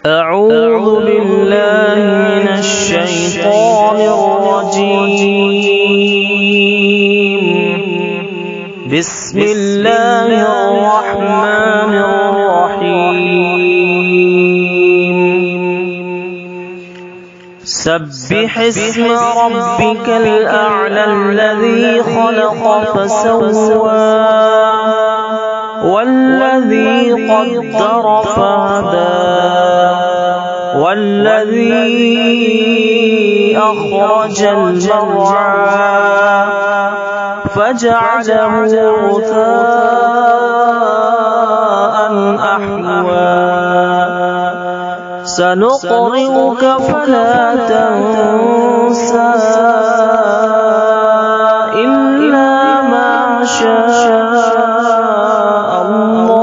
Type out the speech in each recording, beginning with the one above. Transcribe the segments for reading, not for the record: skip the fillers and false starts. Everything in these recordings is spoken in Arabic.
أعوذ بالله من الشيطان الرجيم. بسم الله الرحمن الرحيم. سبح اسم ربك الأعلى الذي خلق فسوى والذي قدر فهدى والذي أخرج المرعى فجعله غثاء أحوى سنقرئك فلا تنسى إلا ما شاء الله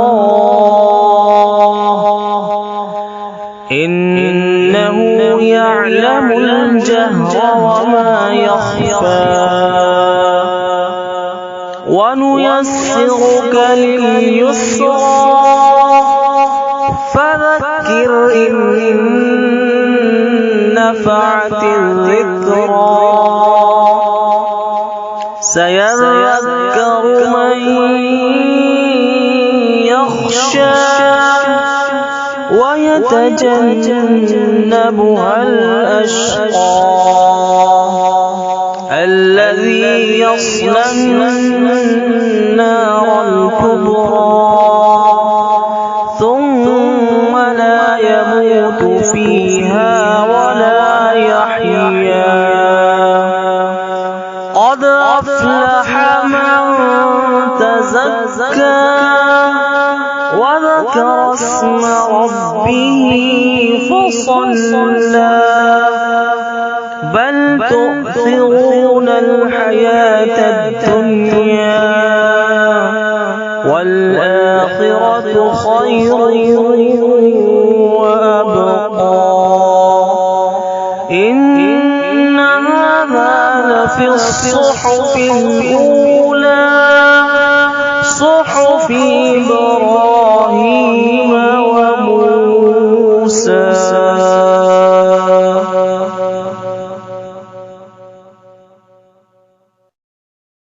إنه يعلم الجهر وما يخفى ونيسرك لليسرى فذكر إن نفعت الذكرى سيذكر من يخشى ويتجنبها الأشقى الذي يصلى النار الكبرى ثم لا يموت فيها ولا يحيا قد أفلح من تزكى وذكر اسم ربه فصلى بل تؤثرون الحياة الدنيا والآخرة خير وأبقى إن هذا لفي الصحف الأولى صحف إبراهيم